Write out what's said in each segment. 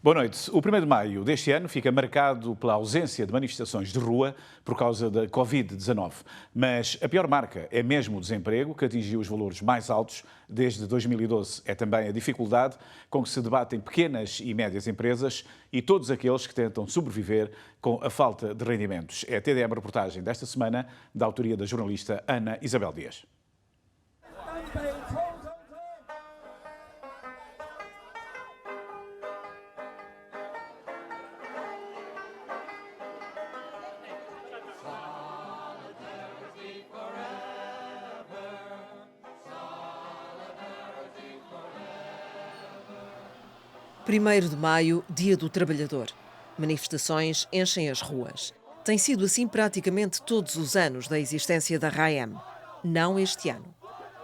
Boa noite. O 1º de maio deste ano fica marcado pela ausência de manifestações de rua por causa da Covid-19. Mas a pior marca é mesmo o desemprego, que atingiu os valores mais altos desde 2012. É também a dificuldade com que se debatem pequenas e médias empresas e todos aqueles que tentam sobreviver com a falta de rendimentos. É a TDM reportagem desta semana, da autoria da jornalista Ana Isabel Dias. Primeiro de maio, Dia do Trabalhador. Manifestações enchem as ruas. Tem sido assim praticamente todos os anos da existência da RAEM. Não este ano.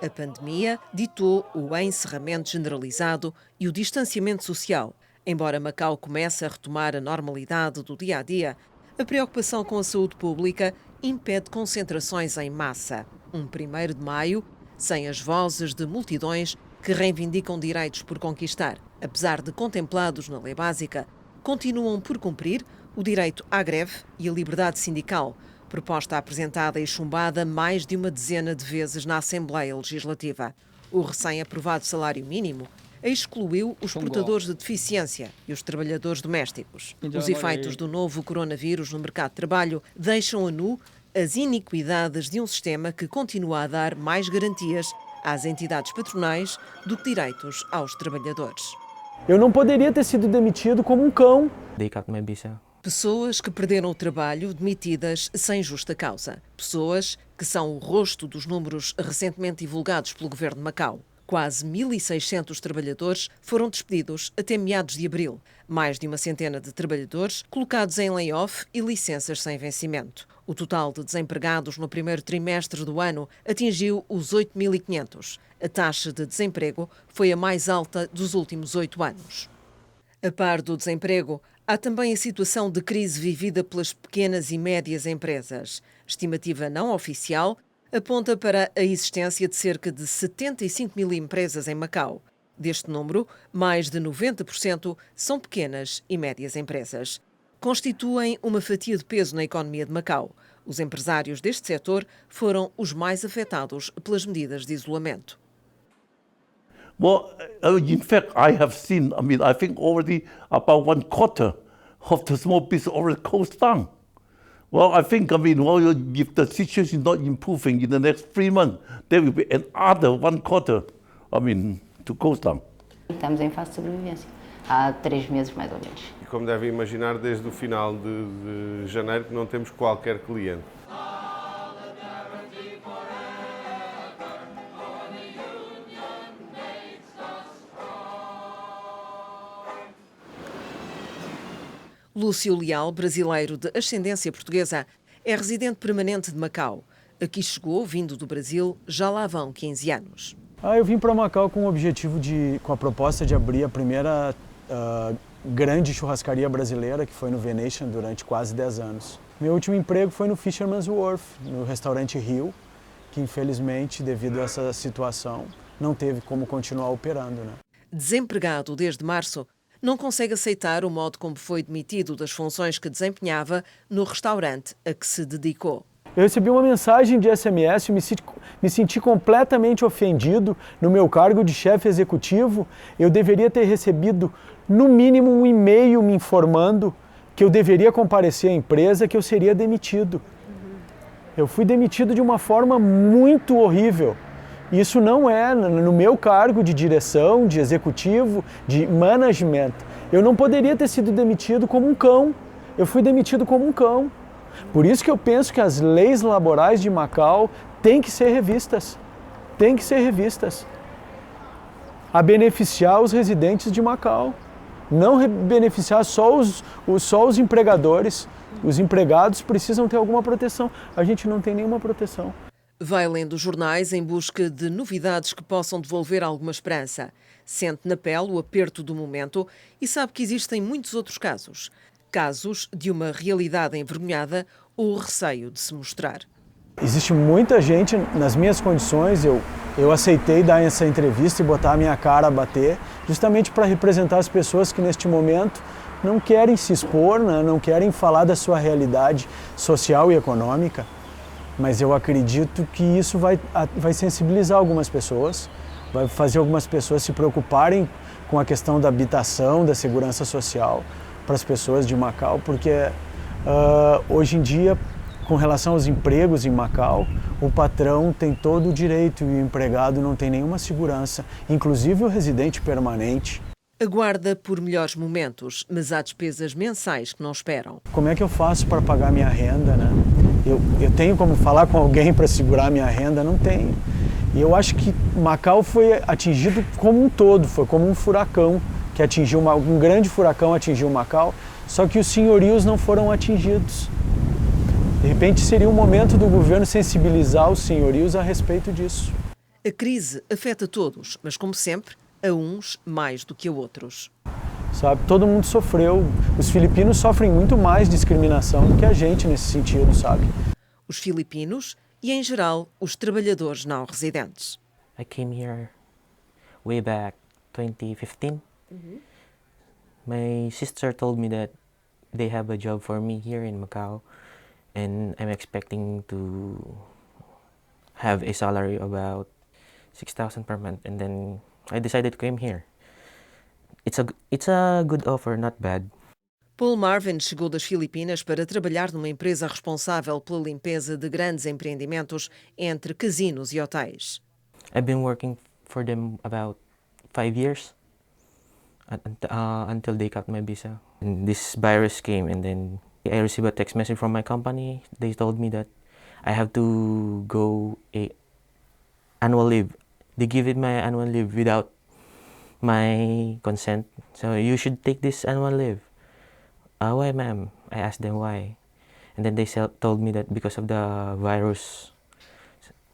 A pandemia ditou o encerramento generalizado e o distanciamento social. Embora Macau comece a retomar a normalidade do dia-a-dia, a preocupação com a saúde pública impede concentrações em massa. Um 1º de maio, sem as vozes de multidões que reivindicam direitos por conquistar. Apesar de contemplados na lei básica, continuam por cumprir o direito à greve e a liberdade sindical, proposta apresentada e chumbada mais de uma dezena de vezes na Assembleia Legislativa. O recém-aprovado salário mínimo excluiu os portadores de deficiência e os trabalhadores domésticos. Os efeitos do novo coronavírus no mercado de trabalho deixam a nu as iniquidades de um sistema que continua a dar mais garantias às entidades patronais do que direitos aos trabalhadores. Eu não poderia ter sido demitido como um cão. Pessoas que perderam o trabalho demitidas sem justa causa. Pessoas que são o rosto dos números recentemente divulgados pelo governo de Macau. Quase 1.600 trabalhadores foram despedidos até meados de abril. Mais de uma centena de trabalhadores colocados em layoff e licenças sem vencimento. O total de desempregados no primeiro trimestre do ano atingiu os 8.500. A taxa de desemprego foi a mais alta dos últimos 8 anos. A par do desemprego, há também a situação de crise vivida pelas pequenas e médias empresas. Estimativa não oficial aponta para a existência de cerca de 75 mil empresas em Macau. Deste número, mais de 90% são pequenas e médias empresas. Constituem uma fatia de peso na economia de Macau. Os empresários deste setor foram os mais afetados pelas medidas de isolamento. Well, in fact, I have seen, I think already about 1/4 of the small business already closed down. Well, I think, if the situation is not improving in the next 3 months, there will be another 1/4, to close down. Estamos em fase de sobrevivência. Há 3 meses, mais ou menos. E como devem imaginar, desde o final de janeiro que não temos qualquer cliente. Lúcio Leal, brasileiro de ascendência portuguesa, é residente permanente de Macau. Aqui chegou, vindo do Brasil, já lá vão 15 anos. Eu vim para Macau com o objetivo com a proposta de abrir a primeira grande churrascaria brasileira, que foi no Venetian durante quase 10 anos. Meu último emprego foi no Fisherman's Wharf, no restaurante Rio, que infelizmente, devido a essa situação, não teve como continuar operando, né? Desempregado desde março, não consegue aceitar o modo como foi demitido das funções que desempenhava no restaurante a que se dedicou. Eu recebi uma mensagem de SMS e me senti completamente ofendido. No meu cargo de chefe executivo, eu deveria ter recebido, no mínimo, um e-mail me informando que eu deveria comparecer à empresa, que eu seria demitido. Eu fui demitido de uma forma muito horrível. Isso não é no meu cargo de direção, de executivo, de management. Eu não poderia ter sido demitido como um cão. Eu fui demitido como um cão. Por isso que eu penso que as leis laborais de Macau têm que ser revistas. Têm que ser revistas. A beneficiar os residentes de Macau. Não beneficiar só os empregadores. Os empregados precisam ter alguma proteção. A gente não tem nenhuma proteção. Vai lendo jornais em busca de novidades que possam devolver alguma esperança. Sente na pele o aperto do momento e sabe que existem muitos outros casos. Casos de uma realidade envergonhada ou o receio de se mostrar. Existe muita gente nas minhas condições, eu Eu aceitei dar essa entrevista e botar a minha cara a bater, justamente para representar as pessoas que neste momento não querem se expor, né? Não querem falar da sua realidade social e econômica. Mas eu acredito que isso vai sensibilizar algumas pessoas, vai fazer algumas pessoas se preocuparem com a questão da habitação, da segurança social para as pessoas de Macau, porque hoje em dia, com relação aos empregos em Macau, o patrão tem todo o direito e o empregado não tem nenhuma segurança, inclusive o residente permanente. Aguarda por melhores momentos, mas há despesas mensais que não esperam. Como é que eu faço para pagar minha renda, né? Eu tenho como falar com alguém para segurar minha renda? Não tenho. E eu acho que Macau foi atingido como um todo, foi como um furacão que atingiu, um grande furacão atingiu Macau, só que os senhorios não foram atingidos. De repente seria um momento do governo sensibilizar os senhorios a respeito disso. A crise afeta todos, mas como sempre, a uns mais do que a outros. Sabe, todo mundo sofreu. Os filipinos sofrem muito mais discriminação do que a gente nesse sentido, sabe? Os filipinos e, em geral, os trabalhadores não residentes. I came here way back 2015. My sister told me that they have a job for me here in Macau, and I'm expecting to have a salary about 6,000 per month, and then I decided to come here. It's a good offer, not bad. Paul Marvin chegou das Filipinas para trabalhar numa empresa responsável pela limpeza de grandes empreendimentos entre casinos e hotéis. I've been working for them about 5 years until they cut my visa. And this virus came, and then I received a text message from my company. They told me that I have to go annual leave. They give it my annual leave without my consent. So you should take this annual leave. Why, ma'am? I asked them why. And then they told me that because of the virus,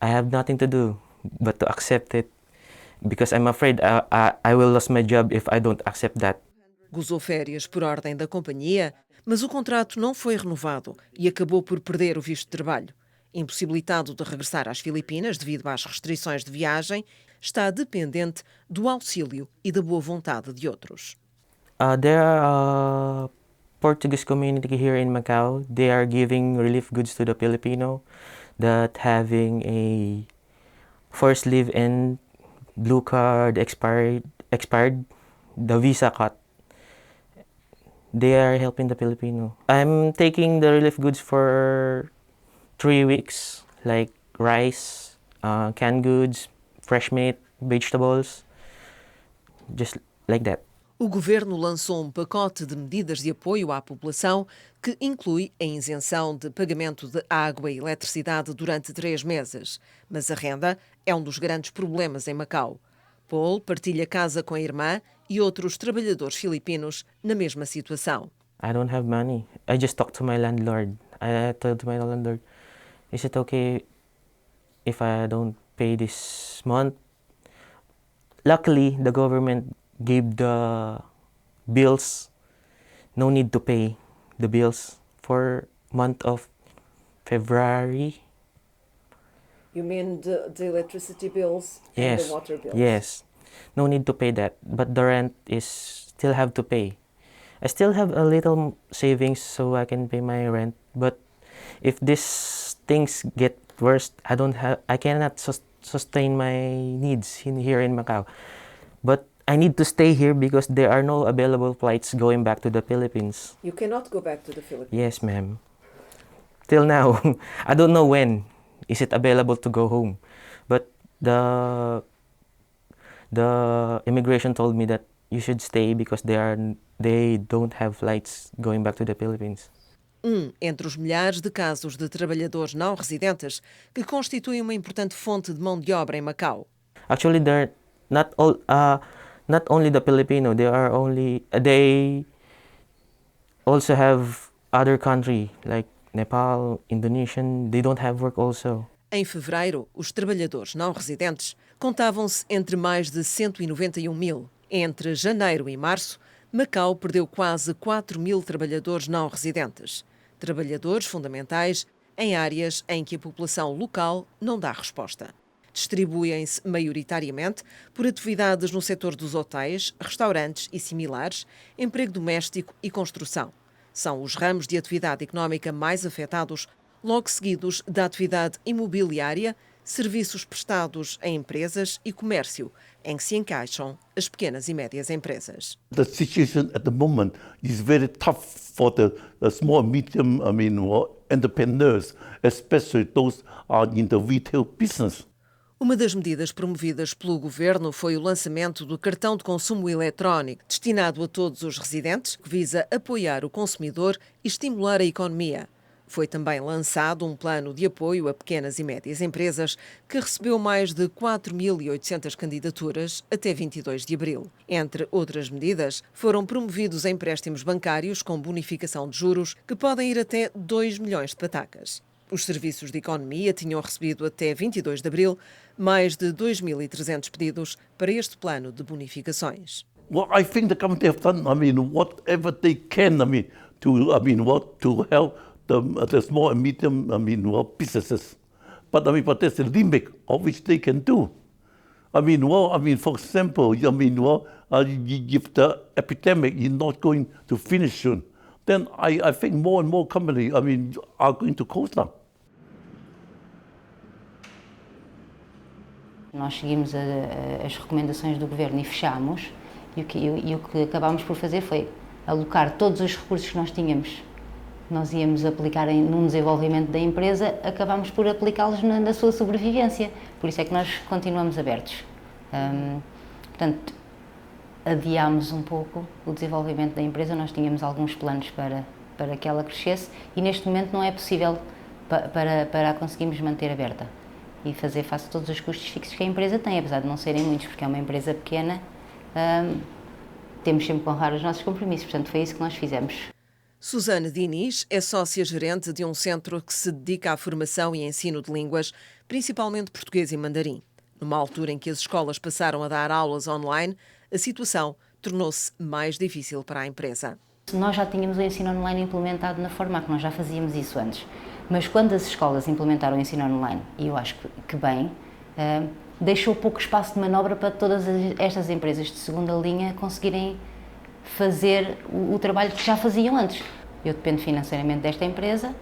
I have nothing to do but to accept it. Because I'm afraid I will lose my job if I don't accept that. Gozou férias por ordem da companhia, mas o contrato não foi renovado e acabou por perder o visto de trabalho. Impossibilitado de regressar às Filipinas devido às restrições de viagem, está dependente do auxílio e da boa vontade de outros. There are a Portuguese community here in Macau. They are giving relief goods to the Filipino that having a first leave and blue card expired, the visa cut. They are helping the Filipino. I'm taking the relief goods for 3 weeks, like rice, canned goods, fresh meat, vegetables, just like that. O governo lançou um pacote de medidas de apoio à população que inclui a isenção de pagamento de água e eletricidade durante 3 meses. Mas a renda é um dos grandes problemas em Macau. Paul partilha casa com a irmã e outros trabalhadores filipinos na mesma situação. I don't have money. I just talked to my landlord. I told my landlord, is it okay if I don't pay this month? Luckily, the government gave the bills. No need to pay the bills for month of February. You mean the electricity bills Yes. and the water bills? Yes. No need to pay that, but the rent is still have to pay. I still have a little savings so I can pay my rent, but if these things get worse, I cannot sustain my needs here in Macau. But I need to stay here because there are no available flights going back to the Philippines. You cannot go back to the Philippines. Yes, ma'am. Till now, I don't know when is it available to go home. But the immigration told me that you should stay because they don't have flights going back to the Philippines. Entre os milhares de casos de trabalhadores não residentes que constituem uma importante fonte de mão de obra em Macau. Actually, they're not only the Filipino. They also have other country like Nepal, Indonesian. They don't have work also. Em fevereiro, os trabalhadores não residentes contavam-se entre mais de 191 mil. Entre janeiro e março, Macau perdeu quase 4 mil trabalhadores não residentes. Trabalhadores fundamentais em áreas em que a população local não dá resposta. Distribuem-se maioritariamente por atividades no setor dos hotéis, restaurantes e similares, emprego doméstico e construção. São os ramos de atividade económica mais afetados, logo seguidos da atividade imobiliária, serviços prestados a empresas e comércio, em que se encaixam as pequenas e médias empresas. The situation at the moment is very tough for the small and medium, entrepreneurs, especially those are in the retail business. Uma das medidas promovidas pelo Governo foi o lançamento do cartão de consumo eletrónico, destinado a todos os residentes, que visa apoiar o consumidor e estimular a economia. Foi também lançado um plano de apoio a pequenas e médias empresas, que recebeu mais de 4.800 candidaturas até 22 de abril. Entre outras medidas, foram promovidos empréstimos bancários com bonificação de juros, que podem ir até 2 milhões de patacas. Os serviços de economia tinham recebido até 22 de abril mais de 2.300 pedidos para este plano de bonificações. Well, I think the government have done, whatever they can, to help the small and medium, businesses. But there's a limit of which they can do. For example, if the epidemic is not going to finish soon, then I think more and more companies, are going to close down. Nós seguimos as recomendações do Governo e fechámos, e o que acabámos por fazer foi alocar todos os recursos que nós tínhamos. Nós íamos aplicar num desenvolvimento da empresa, acabámos por aplicá-los na sua sobrevivência. Por isso é que nós continuamos abertos. Portanto, adiámos um pouco o desenvolvimento da empresa. Nós tínhamos alguns planos para que ela crescesse e neste momento não é possível para a conseguirmos manter aberta e fazer face a todos os custos fixos que a empresa tem, apesar de não serem muitos, porque é uma empresa pequena, temos sempre que honrar os nossos compromissos. Portanto, foi isso que nós fizemos. Susana Diniz é sócia-gerente de um centro que se dedica à formação e ensino de línguas, principalmente português e mandarim. Numa altura em que as escolas passaram a dar aulas online, a situação tornou-se mais difícil para a empresa. Nós já tínhamos o ensino online implementado na Formac, nós já fazíamos isso antes. Mas quando as escolas implementaram o ensino online, e eu acho que bem, deixou pouco espaço de manobra para todas estas empresas de segunda linha conseguirem fazer o trabalho que já faziam antes. Eu dependo financeiramente desta empresa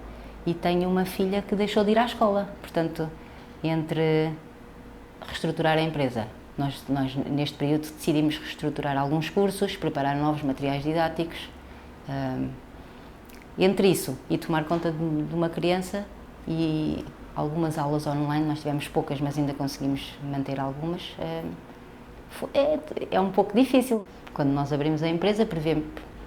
e tenho uma filha que deixou de ir à escola. Portanto, entre reestruturar a empresa, nós neste período decidimos reestruturar alguns cursos, preparar novos materiais didáticos. Entre isso e tomar conta de uma criança e algumas aulas online, nós tivemos poucas, mas ainda conseguimos manter algumas, é um pouco difícil. Quando nós abrimos a empresa,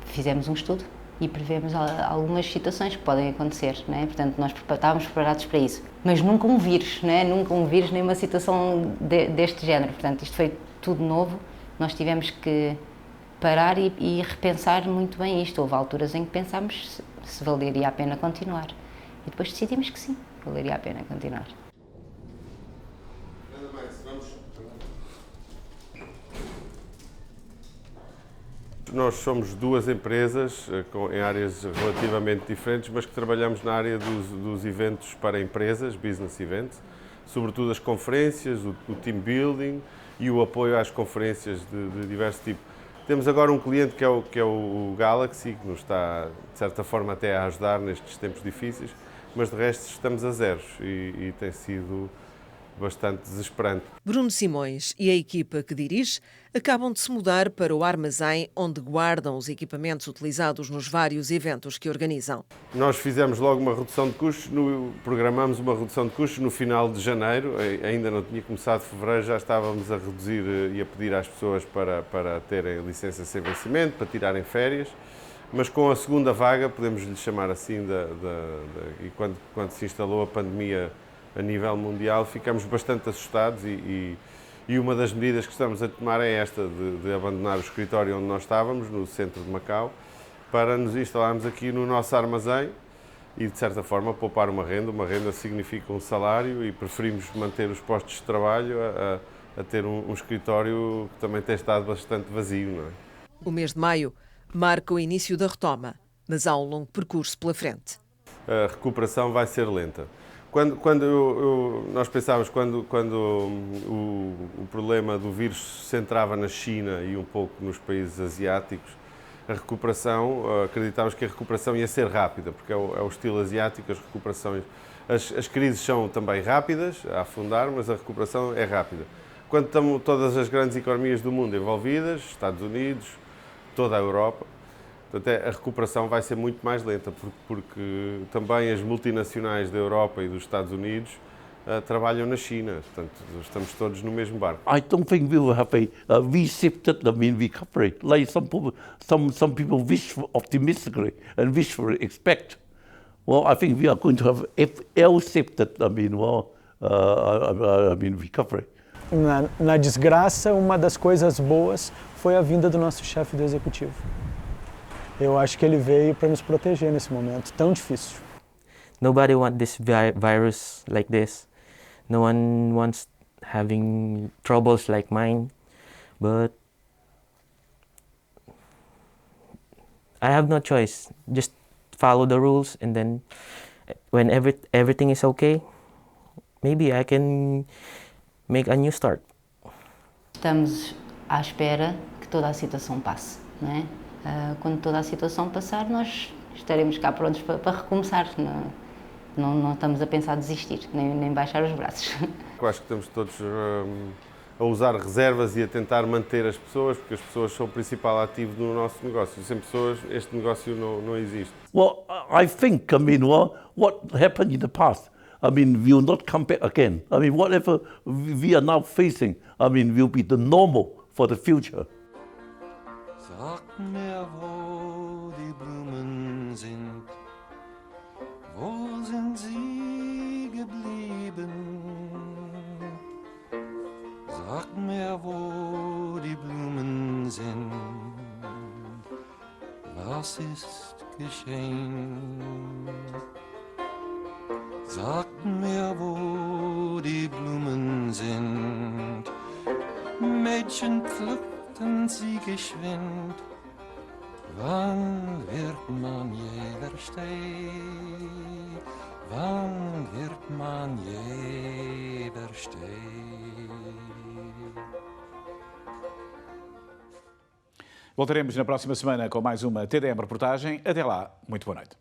fizemos um estudo e prevemos algumas situações que podem acontecer, não é? Portanto, nós estávamos preparados para isso. Mas nunca um vírus, não é? Nunca um vírus, nem uma situação deste género. Portanto, isto foi tudo novo, nós tivemos que parar e repensar muito bem isto. Houve alturas em que pensámos se valeria a pena continuar. E depois decidimos que sim, valeria a pena continuar. Nós somos duas empresas em áreas relativamente diferentes, mas que trabalhamos na área dos eventos para empresas, business events, sobretudo as conferências, o team building e o apoio às conferências de diverso tipo. Temos agora um cliente que é o Galaxy, que nos está, de certa forma, até a ajudar nestes tempos difíceis, mas de resto estamos a zeros e tem sido bastante desesperante. Bruno Simões e a equipa que dirige acabam de se mudar para o armazém onde guardam os equipamentos utilizados nos vários eventos que organizam. Nós fizemos logo uma redução de custos, programamos uma redução de custos no final de janeiro, ainda não tinha começado fevereiro, já estávamos a reduzir e a pedir às pessoas para terem licença sem vencimento, para tirarem férias, mas com a segunda vaga, podemos lhe chamar assim, e quando se instalou a pandemia a nível mundial, ficamos bastante assustados e uma das medidas que estamos a tomar é esta, de abandonar o escritório onde nós estávamos, no centro de Macau, para nos instalarmos aqui no nosso armazém e, de certa forma, poupar uma renda. Uma renda significa um salário e preferimos manter os postos de trabalho a ter um escritório que também tem estado bastante vazio, não é? O mês de maio marca o início da retoma, mas há um longo percurso pela frente. A recuperação vai ser lenta. Nós pensávamos quando o problema do vírus se centrava na China e um pouco nos países asiáticos, a recuperação, acreditávamos que a recuperação ia ser rápida, porque é o estilo asiático, as recuperações, as crises são também rápidas, a afundar, mas a recuperação é rápida. Quando estão todas as grandes economias do mundo envolvidas, Estados Unidos, toda a Europa, portanto, a recuperação vai ser muito mais lenta, porque também as multinacionais da Europa e dos Estados Unidos trabalham na China, portanto, estamos todos no mesmo barco. I don't think we will have a V-shaped, recovery, like some people wish for optimistically and wish for expect. Well, I think we are going to have L-shaped, recovery. Na desgraça, uma das coisas boas foi a vinda do nosso chefe do executivo. Eu acho que ele veio para nos proteger nesse momento tão difícil. Nobody wants this virus like this. No one wants having troubles like mine. But I have no choice. Just follow the rules, and then when everything is okay, maybe I can make a new start. Estamos à espera que toda a situação passe, não é? Quando toda a situação passar, nós estaremos cá prontos para recomeçar. Não estamos a pensar desistir, nem baixar os braços. Eu acho que estamos todos a usar reservas e a tentar manter as pessoas, porque as pessoas são o principal ativo do nosso negócio. Sem pessoas, este negócio não existe. Well, I think, what happened in the past, will not come back again. Whatever we are now facing, will be the normal for the future. Sag mir, wo die Blumen sind, wo sind sie geblieben? Sag mir, wo die Blumen sind, was ist geschehen? Sag mir, wo die Blumen sind, Mädchen pflückten sie geschwind. Wann wird man je verstehen? Wann wird man je verstehen? Voltaremos na próxima semana com mais uma TDM Reportagem. Até lá, muito boa noite.